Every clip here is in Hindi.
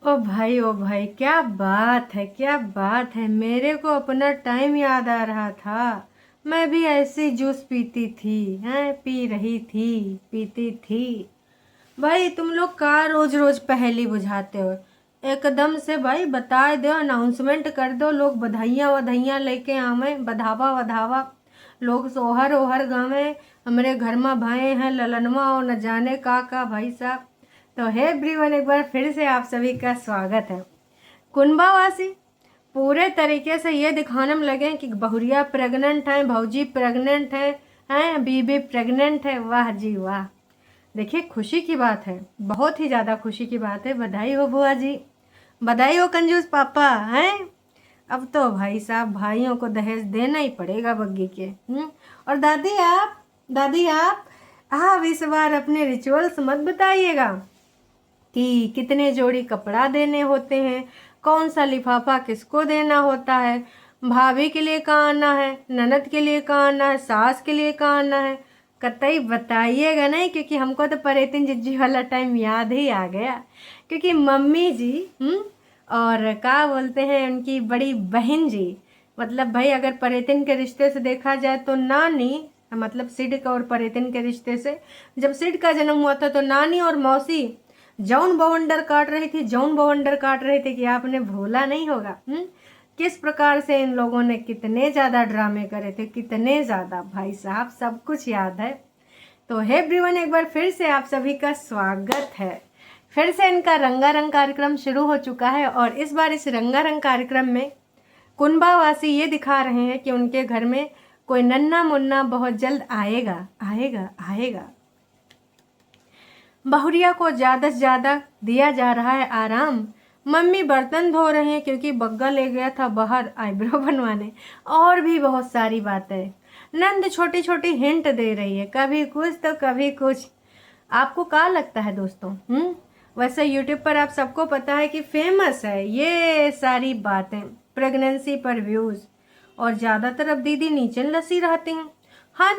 ओ भाई, क्या बात है, क्या बात है। मेरे को अपना टाइम याद आ रहा था। मैं भी ऐसी जूस पीती थी, हैं, पी रही थी, पीती थी। भाई तुम लोग का रोज रोज पहेली बुझाते हो। एकदम से भाई बता दो, अनाउंसमेंट कर दो, लोग बधाइयाँ वधाइयाँ लेके आवे, बधावा वधावा। लोग सोहर ओहर गावे, हमारे घर में भय हैं ललनवा और न जाने का भाई साहब। तो है एवरीवन, एक बार फिर से आप सभी का स्वागत है। कुंभावासी पूरे तरीके से ये दिखाने में लगे कि बहुरिया प्रेग्नेंट है, भौजी प्रेग्नेंट है बीबी प्रेग्नेंट है। वाह जी वाह। देखिए खुशी की बात है, बहुत ही ज़्यादा खुशी की बात है। बधाई हो बुआ जी, बधाई हो कंजूस पापा हैं। अब तो भाई साहब भाइयों को दहेज देना ही पड़ेगा बग्गी के। और दादी आप इस बार अपने रिचुअल्स मत बताइएगा कि कितने जोड़ी कपड़ा देने होते हैं, कौन सा लिफाफा किसको देना होता है, भाभी के लिए कहाँ आना है, ननद के लिए कहाँ आना है, सास के लिए कहाँ आना है। कतई बताइएगा नहीं, क्योंकि हमको तो परेतिन जिज्जी वाला टाइम याद ही आ गया। क्योंकि मम्मी जी और क्या बोलते हैं उनकी बड़ी बहन जी, मतलब भाई अगर परेतिन के रिश्ते से देखा जाए तो नानी, मतलब सिड का और परेतिन के रिश्ते से, जब सिड का जन्म हुआ था तो नानी और मौसी जौन बवंडर काट रही थी, जौन बवंडर काट रहे थे कि आपने भूला नहीं होगा। किस प्रकार से इन लोगों ने कितने ज़्यादा ड्रामे करे थे, कितने ज़्यादा भाई साहब, सब कुछ याद है। तो हे एवरीवन, एक बार फिर से आप सभी का स्वागत है। फिर से इनका रंगारंग कार्यक्रम शुरू हो चुका है और इस बार इस रंगारंग कार्यक्रम में कुंभावासी ये दिखा रहे हैं कि उनके घर में कोई नन्ना मुन्ना बहुत जल्द आएगा आएगा आएगा। बहुरिया को ज़्यादा से ज़्यादा दिया जा रहा है आराम। मम्मी बर्तन धो रहे हैं क्योंकि बग्गा ले गया था बाहर आईब्रो बनवाने, और भी बहुत सारी बातें। नंद छोटी छोटी हिंट दे रही है, कभी कुछ तो कभी कुछ। आपको क्या लगता है दोस्तों? वैसे यूट्यूब पर आप सबको पता है कि फेमस है ये सारी बातें, प्रेगनेंसी पर व्यूज़। और ज़्यादातर अब दीदी नीचे लसी रहती हैं। हाँ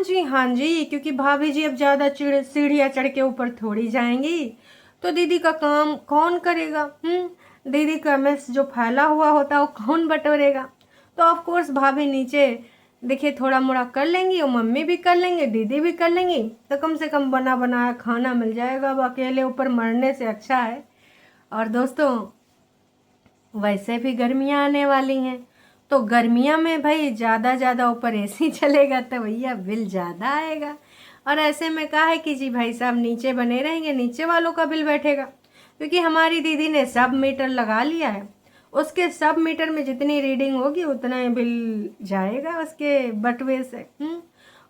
जी, क्योंकि भाभी जी अब ज़्यादा सीढ़ियाँ चढ़ के ऊपर थोड़ी जाएंगी, तो दीदी का काम कौन करेगा? दीदी का मिस जो फैला हुआ होता है वो कौन बटोरेगा? तो ऑफ कोर्स भाभी नीचे देखिए थोड़ा मोड़ा कर लेंगी, और मम्मी भी कर लेंगे, दीदी भी कर लेंगी, तो कम से कम बना बनाया खाना मिल जाएगा। अब अकेले ऊपर मरने से अच्छा है। और दोस्तों वैसे भी गर्मियाँ आने वाली हैं, तो गर्मियाँ में भाई ज़्यादा ऊपर एसी चलेगा तो भैया बिल ज़्यादा आएगा। और ऐसे में कहा है कि जी भाई साहब नीचे बने रहेंगे, नीचे वालों का बिल बैठेगा। क्योंकि हमारी दीदी ने सब मीटर लगा लिया है, उसके सब मीटर में जितनी रीडिंग होगी उतना ही बिल जाएगा उसके बटुए से।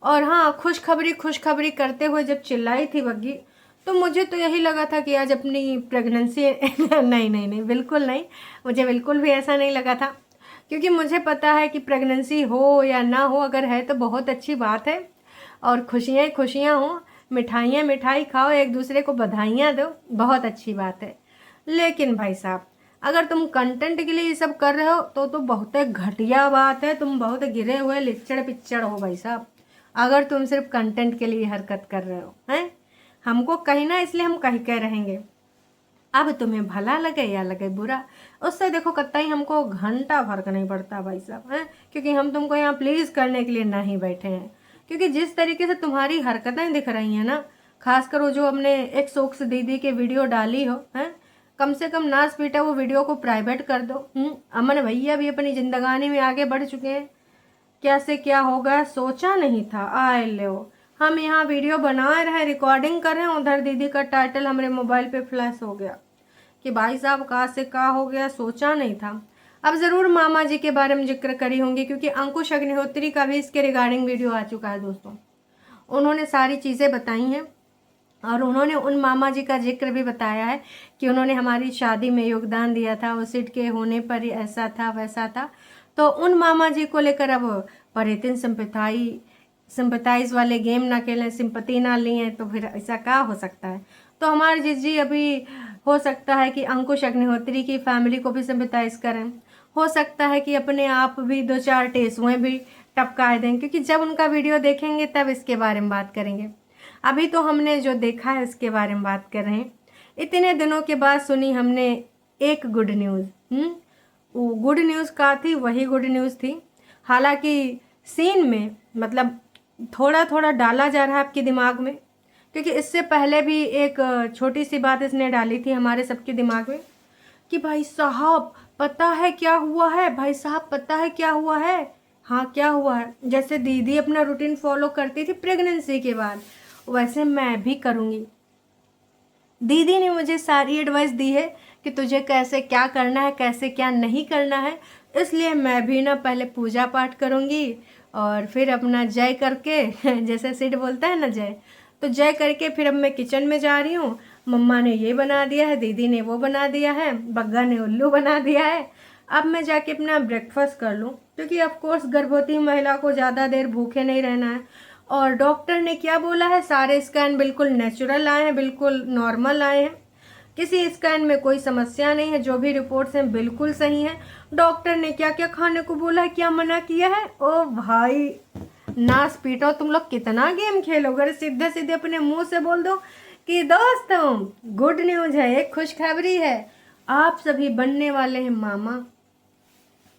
और हाँ, खुशखबरी करते हुए जब चिल्लाई थी बग्गी, तो मुझे तो यही लगा था कि आज अपनी प्रेगनेंसी नहीं, बिल्कुल नहीं, मुझे बिल्कुल भी ऐसा नहीं लगा था। क्योंकि मुझे पता है कि प्रेगनेंसी हो या ना हो, अगर है तो बहुत अच्छी बात है, और खुशियाँ खुशियाँ हों, मिठाई खाओ, एक दूसरे को बधाइयाँ दो, बहुत अच्छी बात है। लेकिन भाई साहब अगर तुम कंटेंट के लिए ये सब कर रहे हो तो बहुत घटिया बात है, तुम बहुत गिरे हुए लिच्चड़ पिच्चड़ हो भाई साहब। अगर तुम सिर्फ कंटेंट के लिए हरकत कर रहे हो हैं, हमको कहीं ना, इसलिए हम कहीं कह रहेंगे। अब तुम्हें भला लगे या लगे बुरा, उससे देखो कतई हमको घंटा फर्क नहीं पड़ता भाई साहब हैं, क्योंकि हम तुमको यहाँ प्लीज़ करने के लिए नहीं बैठे हैं। क्योंकि जिस तरीके से तुम्हारी हरकतें दिख रही हैं ना, खासकर वो जो हमने एक सोक्स दीदी के वीडियो डाली हो हैं, कम से कम नाच पीटा वो वीडियो को प्राइवेट कर दो। अमन भैया भी अपनी जिंदगानी में आगे बढ़ चुके हैं, क्या से क्या होगा सोचा नहीं था। आए लो, हम यहाँ वीडियो बना रहे हैं, रिकॉर्डिंग कर रहे हैं, उधर दीदी का टाइटल हमारे मोबाइल पे फ्लैश हो गया कि भाई साहब कहाँ से कहाँ हो गया, सोचा नहीं था। अब ज़रूर मामा जी के बारे में जिक्र करी होंगी, क्योंकि अंकुश अग्निहोत्री का भी इसके रिगार्डिंग वीडियो आ चुका है दोस्तों। उन्होंने सारी चीज़ें बताई हैं, और उन्होंने उन मामा जी का जिक्र भी बताया है कि उन्होंने हमारी शादी में योगदान दिया था, उस सीट के होने पर ही ऐसा था वैसा था। तो उन मामा जी को लेकर अब परेतिन सिंपथाइज वाले गेम ना खेलें, सिंपति ना लिए, तो फिर ऐसा क्या हो सकता है? तो हमारे जी अभी हो सकता है कि अंकुश अग्निहोत्री की फैमिली को भी सिंपथाइज करें, हो सकता है कि अपने आप भी दो चार टेसुएं भी टपका दें, क्योंकि जब उनका वीडियो देखेंगे तब इसके बारे में बात करेंगे। अभी तो हमने जो देखा है इसके बारे में बात कर रहे हैं। इतने दिनों के बाद सुनी हमने एक गुड न्यूज़। वो गुड न्यूज़ का थी, वही गुड न्यूज़ थी। हालांकि सीन में मतलब थोड़ा थोड़ा डाला जा रहा है आपके दिमाग में, क्योंकि इससे पहले भी एक छोटी सी बात इसने डाली थी हमारे सबके दिमाग में कि भाई साहब पता है क्या हुआ है, भाई साहब पता है क्या हुआ है। हाँ क्या हुआ है? जैसे दीदी अपना रूटीन फॉलो करती थी प्रेगनेंसी के बाद, वैसे मैं भी करूँगी। दीदी ने मुझे सारी एडवाइस दी है कि तुझे कैसे क्या करना है, कैसे क्या नहीं करना है। इसलिए मैं भी ना पहले पूजा पाठ करूँगी और फिर अपना जय करके जैसे सिड बोलता है ना जय, तो जय करके फिर अब मैं किचन में जा रही हूँ। मम्मा ने ये बना दिया है, दीदी ने वो बना दिया है, बग्गा ने उल्लू बना दिया है। अब मैं जाके अपना ब्रेकफास्ट कर लूँ, क्योंकि ऑफ कोर्स गर्भवती महिला को ज़्यादा देर भूखे नहीं रहना है। और डॉक्टर ने क्या बोला है, सारे स्कैन बिल्कुल नेचुरल आए हैं, बिल्कुल नॉर्मल आए हैं, किसी स्कैन में कोई समस्या नहीं है, जो भी रिपोर्ट्स हैं बिल्कुल सही हैं। डॉक्टर ने क्या क्या खाने को बोला है, क्या मना किया है, ओ भाई नास पीटो, तुम लोग कितना गेम खेलोगे। अरे सीधे सीधे अपने मुंह से बोल दो कि दोस्तों गुड न्यूज़ है, एक खुशखबरी है, आप सभी बनने वाले हैं मामा।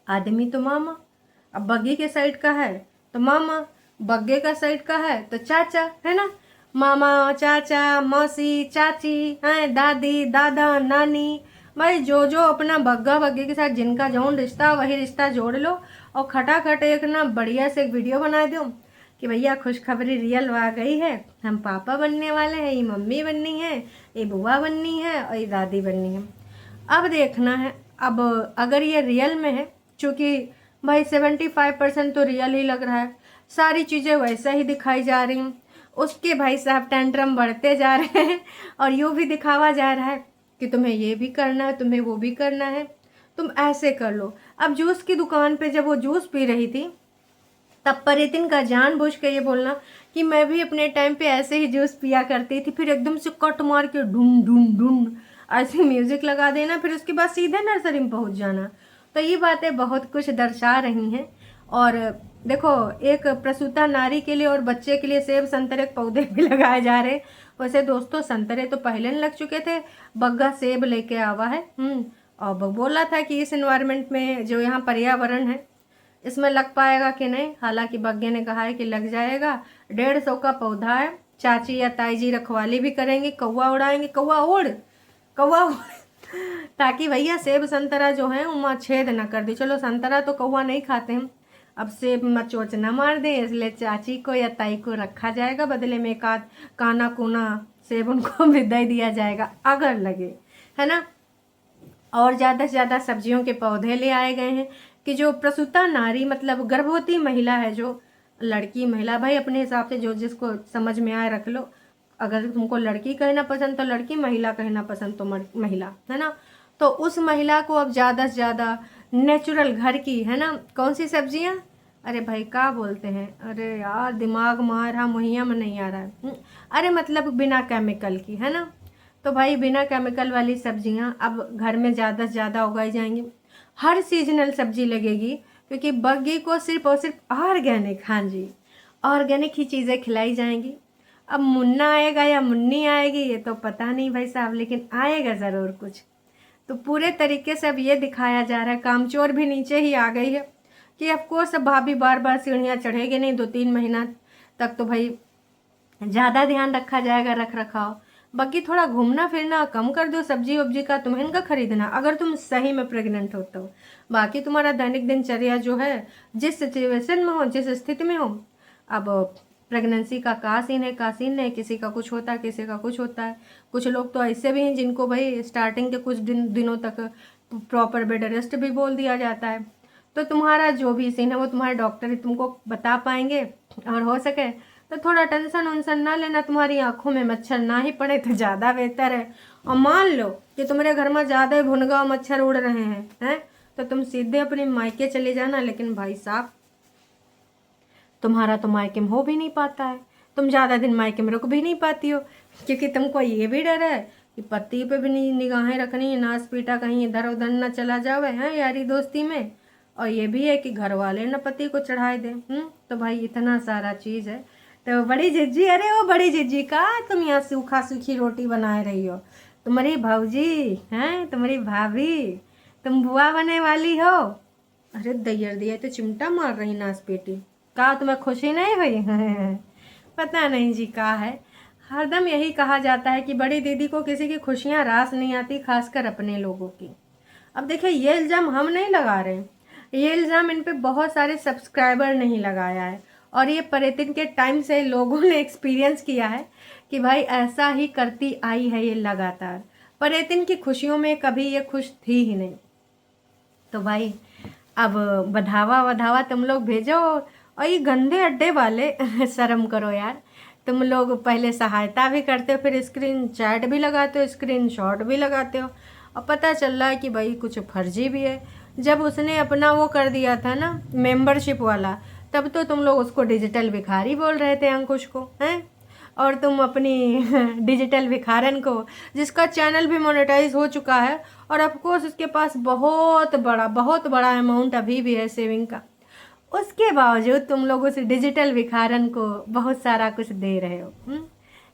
आदमी तो मामा, अब बग्गी के साइड का है तो मामा, बग्गे का साइड का है तो चाचा, है ना। मामा, चाचा, मौसी, चाची हैं, दादी, दादा, नानी, भाई जो जो अपना बग्गा बग्गे के साथ जिनका जौन रिश्ता वही रिश्ता जोड़ लो और खटाखट एक ना बढ़िया से एक वीडियो बना दो कि भैया खुशखबरी रियल आ गई है, हम पापा बनने वाले हैं, ये मम्मी बननी है, ये बुआ बननी है और ये दादी बननी है। अब देखना है, अब अगर ये रियल में है, चूँकि भाई 75% तो रियल ही लग रहा है, सारी चीज़ें वैसा ही दिखाई जा रही हैं, उसके भाई साहब टेंट्रम बढ़ते जा रहे हैं और यूँ भी दिखावा जा रहा है कि तुम्हें ये भी करना है, तुम्हें वो भी करना है, तुम ऐसे कर लो। अब जूस की दुकान पे जब वो जूस पी रही थी तब परितिन का जानबूझ के ये बोलना कि मैं भी अपने टाइम पे ऐसे ही जूस पिया करती थी, फिर एकदम से कट मार के ढूंढ ढूंढ ढूंढ ऐसे म्यूजिक लगा देना, फिर उसके बाद सीधे नर्सरी में पहुंच जाना। तो ये बातें बहुत कुछ दर्शा रही हैं। और देखो, एक प्रसूता नारी के लिए और बच्चे के लिए सेब संतरे के पौधे भी लगाए जा रहे। वैसे दोस्तों संतरे तो पहले लग चुके थे, बग्गा सेब लेके आवा है। और बोला था कि इस एनवायरनमेंट में जो यहाँ पर्यावरण है इसमें लग पाएगा कि नहीं, हालांकि बग्गे ने कहा है कि लग जाएगा। 150 का पौधा है, चाची या ताई जी रखवाली भी करेंगे, कौवा उड़ाएंगे, कौवा उड़, कौवा उड़ ताकि भैया सेब संतरा जो है वो छेद ना कर दे। चलो संतरा तो कौवा नहीं खाते हैं, अब सेब में चोच ना मार दे, इसलिए चाची को या ताई को रखा जाएगा, बदले में एक आध काना कूना सेब उनको भी दे दिया जाएगा अगर लगे, है ना। और ज़्यादा से ज़्यादा सब्जियों के पौधे ले आए गए हैं कि जो प्रसूता नारी मतलब गर्भवती महिला है, जो लड़की महिला, भाई अपने हिसाब से जो जिसको समझ में आए रख लो। अगर तुमको लड़की कहना पसंद तो लड़की, महिला कहना पसंद तो महिला, है ना। तो उस महिला को अब ज़्यादा से ज़्यादा नेचुरल घर की, है ना, कौन सी सब्जियाँ, अरे भाई क्या बोलते हैं, अरे यार दिमाग मार रहा, मुहैया में नहीं आ रहा है। अरे मतलब बिना केमिकल की, है ना। तो भाई बिना केमिकल वाली सब्जियां अब घर में ज़्यादा से ज़्यादा उगाई जाएंगी। हर सीजनल सब्जी लगेगी, क्योंकि बग्गी को सिर्फ और सिर्फ ऑर्गेनिक, हाँ जी ऑर्गेनिक ही चीज़ें खिलाई जाएंगी। अब मुन्ना आएगा या मुन्नी आएगी ये तो पता नहीं भाई साहब, लेकिन आएगा ज़रूर कुछ। तो पूरे तरीके से अब ये दिखाया जा रहा है, कामचोर भी नीचे ही आ गई है कि ऑफकोर्स अब भाभी बार बार सीढ़ियाँ चढ़ेगी नहीं, 2-3 महीना तक तो भाई ज़्यादा ध्यान रखा जाएगा, रख रखाव। बाकी थोड़ा घूमना फिरना कम कर दो, सब्जी वब्जी का तुम्हें इनका खरीदना अगर तुम सही में प्रेग्नेंट हो तो। बाकी तुम्हारा दैनिक दिनचर्या जो है, जिस सिचुएशन में हो, जिस स्थिति में हो, अब प्रेगनेंसी का का सीन है, का सीन नहीं, किसी का कुछ होता है, किसी का कुछ होता है। कुछ लोग तो ऐसे भी हैं जिनको भाई स्टार्टिंग के कुछ दिनों तक प्रॉपर बेड रेस्ट भी बोल दिया जाता है। तो तुम्हारा जो भी सीन है वो तुम्हारे डॉक्टर ही तुमको बता पाएंगे। और हो सके तो थोड़ा टेंशन उनसन ना लेना, तुम्हारी आंखों में मच्छर ना ही पड़े तो ज़्यादा बेहतर है। और मान लो कि तुम्हारे घर में ज़्यादा ही भुनगा मच्छर उड़ रहे हैं तो तुम सीधे अपने मायके चले जाना। लेकिन भाई साहब तुम्हारा तो मायके में हो भी नहीं पाता है, तुम ज़्यादा दिन मायके में रुक भी नहीं पाती हो, क्योंकि तुमको ये भी डर है कि पति पे भी नहीं निगाहें रखनी है, नाच पीटा कहीं इधर उधर ना चला जावे हैं यारी दोस्ती में। और ये भी है कि घर वाले न पति को चढ़ाए दें। तो भाई इतना सारा चीज़ है। तो बड़ी जिज्जी, अरे वो बड़ी जिज्जी का तुम यहाँ सूखा सूखी रोटी बनाए रही हो, तुम्हारी भौजी हैं, तुम्हारी भाभी, तुम बुआ बनने वाली हो। अरे दैयर दिया तो चिमटा मार रही नाच बेटी, का तुम्हें खुशी नहीं हुई? पता नहीं जी का है, हरदम यही कहा जाता है कि बड़ी दीदी को किसी की खुशियाँ रास नहीं आती, खासकर अपने लोगों की। अब देखिए ये इल्ज़ाम हम नहीं लगा रहे, ये इल्ज़ाम इन पे बहुत सारे सब्सक्राइबर नहीं लगाया है, और ये परितिन के टाइम से लोगों ने एक्सपीरियंस किया है कि भाई ऐसा ही करती आई है ये लगातार। परितिन की खुशियों में कभी ये खुश थी ही नहीं। तो भाई अब बढ़ावा वधावा तुम लोग भेजो, और ये गंदे अड्डे वाले शर्म करो यार। तुम लोग पहले सहायता भी करते हो, फिर स्क्रीन चैट भी लगाते हो, स्क्रीन शॉट भी लगाते हो, और पता चल रहा है कि भाई कुछ फर्जी भी है। जब उसने अपना वो कर दिया था ना मेंबरशिप वाला, तब तो तुम लोग उसको डिजिटल भिखारी बोल रहे थे, अंकुश को, हैं? और तुम अपनी डिजिटल भिखारन को, जिसका चैनल भी मोनेटाइज हो चुका है और ऑफकोर्स उसके पास बहुत बड़ा अमाउंट अभी भी है सेविंग का, उसके बावजूद तुम लोग उस डिजिटल भिखारन को बहुत सारा कुछ दे रहे हो।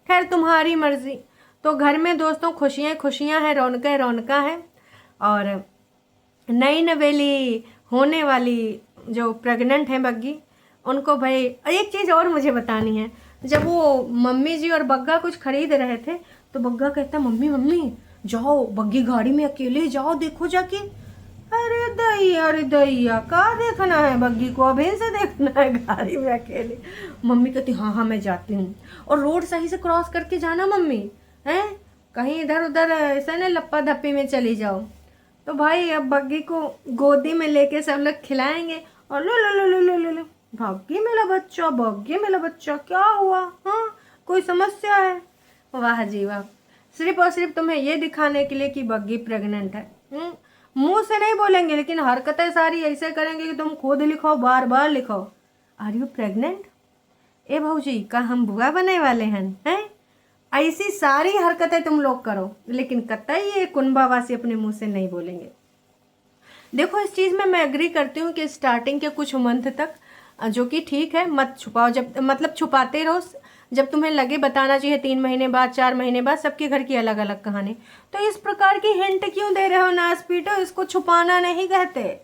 खैर तुम्हारी मर्जी। तो घर में दोस्तों खुशियाँ खुशियाँ हैं, रौनकें रौनका है। और नई नवेली होने वाली जो प्रेग्नेंट है बग्गी, उनको भाई एक चीज़ और मुझे बतानी है। जब वो मम्मी जी और बग्गा कुछ खरीद रहे थे तो बग्गा कहता, मम्मी मम्मी जाओ बग्गी गाड़ी में अकेले जाओ, देखो जाके। अरे दैया का देखना है बग्गी को, अभी से देखना है गाड़ी में अकेले? मम्मी कहती हाँ हाँ मैं जाती हूँ, और रोड सही से क्रॉस करके जाना मम्मी, हैं? कहीं इधर उधर ऐसा ना लप्पा धप्पी में चली जाओ। तो भाई अब बग्गी को गोदी में लेके सब लोग खिलाएंगे, और लो लो लो लो लो लो लो, भाग्य मेरा बच्चा, भाग्य मेरा बच्चा, क्या हुआ? हाँ कोई समस्या है? वाह जी वाह, सिर्फ और सिर्फ तुम्हें ये दिखाने के लिए कि बग्गी प्रेग्नेंट है। मुंह से नहीं बोलेंगे लेकिन हरकतें सारी ऐसे करेंगे कि तुम खुद लिखो, बार बार लिखो, आर यू प्रेग्नेंट? ए भाऊजी का हम बुआ बनने वाले हैं? ऐसी सारी हरकतें तुम लोग करो, लेकिन कतई ये कुनबावासी अपने मुंह से नहीं बोलेंगे। देखो इस चीज़ में मैं एग्री करती हूँ कि स्टार्टिंग के कुछ मंथ तक जो कि ठीक है, मत छुपाओ, जब मतलब छुपाते रहो, जब तुम्हें लगे बताना चाहिए 3 महीने बाद, 4 महीने बाद, सबके घर की अलग अलग कहानी। तो इस प्रकार की हिंट क्यों दे रहे हो नास पीटो, इसको छुपाना नहीं कहते।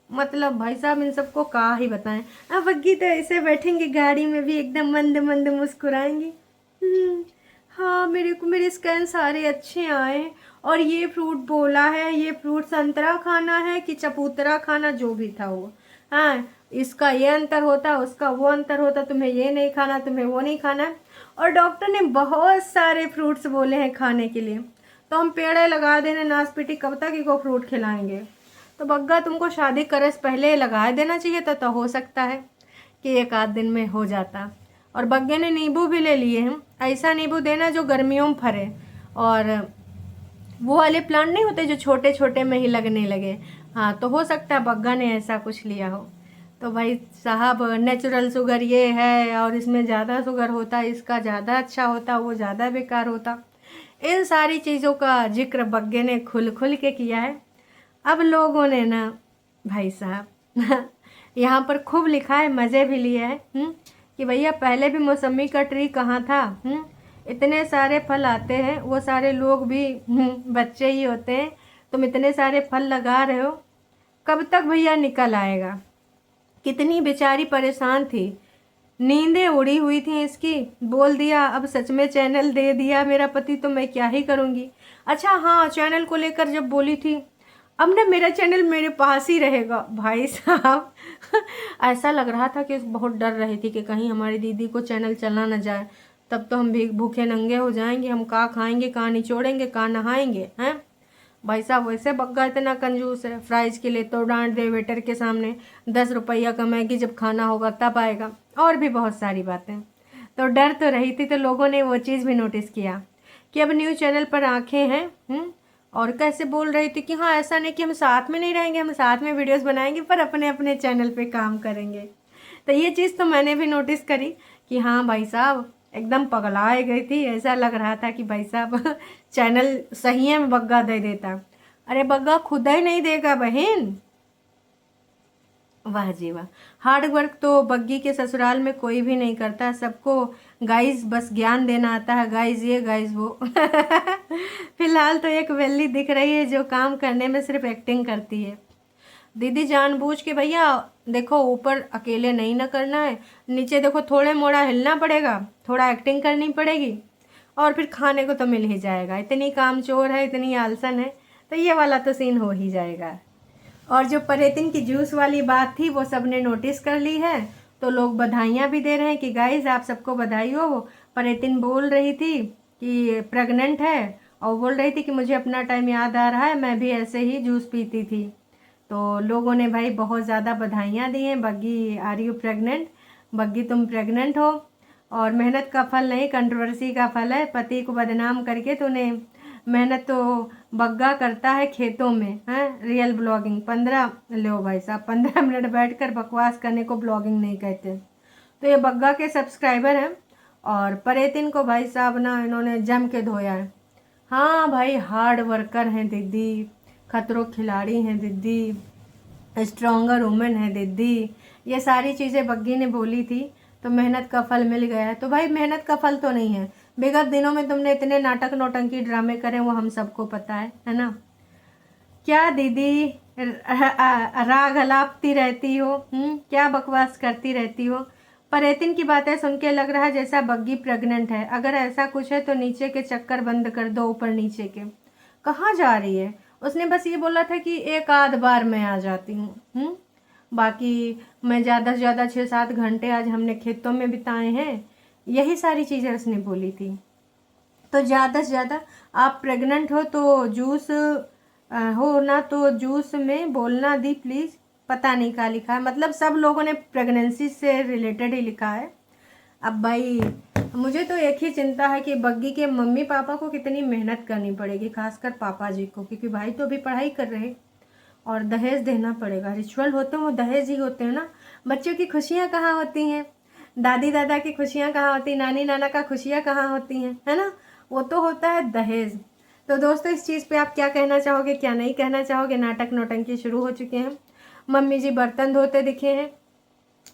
मतलब भाई साहब इन सबको का ही बताएं। अब बग्गी तो ऐसे बैठेंगे गाड़ी में भी एकदम मंद मंद मुस्कुराएंगी, हाँ मेरे स्कैन सारे अच्छे आए, और ये फ्रूट बोला है, ये फ्रूट संतरा खाना है कि चपूतरा खाना, जो भी था वो, हाँ इसका ये अंतर होता, उसका वो अंतर होता, तुम्हें ये नहीं खाना, तुम्हें वो नहीं खाना। और डॉक्टर ने बहुत सारे फ्रूट्स बोले हैं खाने के लिए, तो हम पेड़े लगा देने नाश पीटी, कब तक इको फ्रूट खिलाएंगे? तो बग्गा तुमको शादी करे से पहले लगा देना चाहिए था, तो हो सकता है कि 1 आध दिन में हो जाता। और बग्गे ने नींबू भी ले लिए हैं, ऐसा नींबू देना जो गर्मियों में फरे, और वो वाले प्लांट नहीं होते जो छोटे छोटे में ही लगने लगे। हाँ तो हो सकता है बग्गा ने ऐसा कुछ लिया हो। तो भाई साहब नेचुरल शुगर ये है, और इसमें ज़्यादा शुगर होता, इसका ज़्यादा अच्छा होता, वो ज़्यादा बेकार होता। इन सारी चीज़ों का जिक्र बग्गे ने खुल खुल के किया है। अब लोगों ने ना भाई साहब यहाँ पर खूब लिखा है, मज़े भी लिए हैं कि भैया पहले भी मौसमी का ट्री कहाँ था? इतने सारे फल आते हैं, वो सारे लोग भी बच्चे ही होते हैं, तुम इतने सारे फल लगा रहे हो, कब तक भैया निकल आएगा? कितनी बेचारी परेशान थी, नींदें उड़ी हुई थी इसकी, बोल दिया अब सच में चैनल दे दिया मेरा पति, तो मैं क्या ही करूँगी। अच्छा हाँ, चैनल को लेकर जब बोली थी, अब ना मेरा चैनल मेरे पास ही रहेगा। भाई साहब ऐसा लग रहा था कि बहुत डर रही थी कि कहीं हमारी दीदी को चैनल चला ना जाए, तब तो हम भी भूखे नंगे हो जाएंगे, हम का खाएंगे, का निचोड़ेंगे, का नहाएंगे, हैं? भाई साहब वैसे बग्गा इतना कंजूस है, फ्राइज के लिए तो डांट दे वेटर के सामने, 10 रुपया कमाएगी, जब खाना होगा तब आएगा, और भी बहुत सारी बातें। तो डर तो रही थी, तो लोगों ने वो चीज़ भी नोटिस किया कि अब न्यूज़ चैनल पर आंखें हैं। और कैसे बोल रही थी कि हाँ ऐसा नहीं कि हम साथ में नहीं रहेंगे, हम साथ में वीडियोस बनाएंगे, पर अपने अपने चैनल पे काम करेंगे। तो ये चीज़ तो मैंने भी नोटिस करी कि हाँ भाई साहब एकदम पगलाए गई थी, ऐसा लग रहा था कि भाई साहब चैनल सही है में बग्गा दे देता। अरे बग्गा खुद ही नहीं देगा बहन, वाह जी वाह। हार्ड वर्क तो बग्गी के ससुराल में कोई भी नहीं करता, सबको गाइस बस ज्ञान देना आता है, गाइस ये गाइस वो। फिलहाल तो एक वेली दिख रही है जो काम करने में सिर्फ एक्टिंग करती है। दीदी जानबूझ के भैया देखो ऊपर अकेले नहीं ना करना है, नीचे देखो थोड़े मोड़ा हिलना पड़ेगा, थोड़ा एक्टिंग करनी पड़ेगी और फिर खाने को तो मिल ही जाएगा। इतनी कामचोर है, इतनी आलसन है, तो ये वाला तो सीन हो ही जाएगा। और जो परेतिन की जूस वाली बात थी वो सबने नोटिस कर ली है, तो लोग बधाइयाँ भी दे रहे हैं कि गाइस आप सबको बधाई हो। परेतिन बोल रही थी कि प्रेग्नेंट है और बोल रही थी कि मुझे अपना टाइम याद आ रहा है, मैं भी ऐसे ही जूस पीती थी। तो लोगों ने भाई बहुत ज़्यादा बधाइयाँ दी हैं, बग्गी आर यू प्रेग्नेंट, बग्गी तुम प्रेग्नेंट हो और मेहनत का फल नहीं कंट्रोवर्सी का फल है। पति को बदनाम करके तूने मेहनत तो बग्गा करता है खेतों में, हैं रियल ब्लॉगिंग 15 लो भाई साहब 15 मिनट बैठकर बकवास करने को ब्लॉगिंग नहीं कहते। तो ये बग्गा के सब्सक्राइबर हैं और परेतिन को भाई साहब ना इन्होंने जम के धोया है। हाँ भाई हार्ड वर्कर हैं दीदी, खतरों खिलाड़ी हैं दीदी, स्ट्रॉन्गर वुमेन है दीदी, ये सारी चीज़ें बग्गी ने बोली थी, तो मेहनत का फल मिल गया है। तो भाई मेहनत का फल तो नहीं है, विगत दिनों में तुमने इतने नाटक नौटंकी ड्रामे करे वो हम सबको पता है ना। क्या दीदी राग अलापती रहती हो, क्या बकवास करती रहती हो। परेतिन की बातें सुन के लग रहा है जैसा बग्गी प्रेग्नेंट है, अगर ऐसा कुछ है तो नीचे के चक्कर बंद कर दो, ऊपर नीचे के। कहाँ जा रही है, उसने बस ये बोला था कि एक आध बार मैं आ जाती हूँ, बाकी मैं ज़्यादा से ज़्यादा 6-7 घंटे आज हमने खेतों में बिताए हैं, यही सारी चीज़ें उसने बोली थी। तो ज़्यादा से ज़्यादा आप प्रेग्नेंट हो तो जूस हो ना तो जूस में बोलना दी प्लीज़, पता नहीं क्या लिखा है, मतलब सब लोगों ने प्रेगनेंसी से रिलेटेड ही लिखा है। अब भाई मुझे तो एक ही चिंता है कि बग्गी के मम्मी पापा को कितनी मेहनत करनी पड़ेगी, खासकर पापा जी को, क्योंकि भाई तो अभी पढ़ाई कर रहे और दहेज देना पड़ेगा। रिचुअल होते हैं वो दहेज ही होते हैं ना। बच्चों की खुशियाँ कहाँ होती हैं, दादी दादा की खुशियाँ कहाँ होती हैं, नानी नाना का खुशियाँ कहाँ होती हैं, है ना, वो तो होता है दहेज। तो दोस्तों इस चीज़ पे आप क्या कहना चाहोगे, क्या नहीं कहना चाहोगे। नाटक नौटंकी शुरू हो चुके हैं, मम्मी जी बर्तन धोते दिखे हैं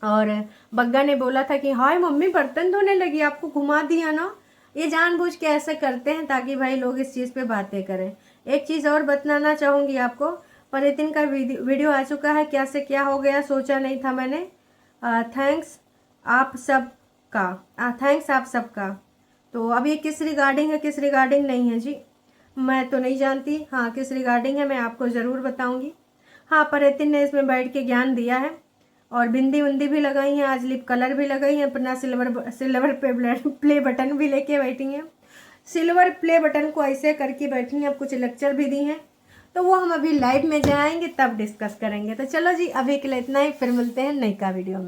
और बग्गा ने बोला था कि हाय मम्मी बर्तन धोने लगी, आपको घुमा दिया ना। ये जानबूझ के ऐसे करते हैं ताकि भाई लोग इस चीज़ पे बातें करें। एक चीज़ और बताना चाहूँगी आपको, परेतिन का वीडियो आ चुका है, क्या से क्या हो गया सोचा नहीं था मैंने। थैंक्स आप सब का, थैंक्स आप सबका। तो अब ये किस रिगार्डिंग है किस रिगार्डिंग नहीं है जी, मैं तो नहीं जानती। हाँ किस रिगार्डिंग है मैं आपको ज़रूर बताऊंगी। हाँ परेतिन ने इसमें बैठ के ज्ञान दिया है और बिंदी उंदी भी लगाई हैं, आज लिप कलर भी लगाई हैं, अपना सिल्वर प्ले बटन भी लेके बैठी हैं, सिल्वर प्ले बटन को ऐसे करके बैठी हैं। अब कुछ लेक्चर भी दी हैं, तो वो हम अभी लाइव में जाएंगे तब डिस्कस करेंगे। तो चलो जी अभी के लिए इतना ही, फिर मिलते हैं नई का वीडियो में।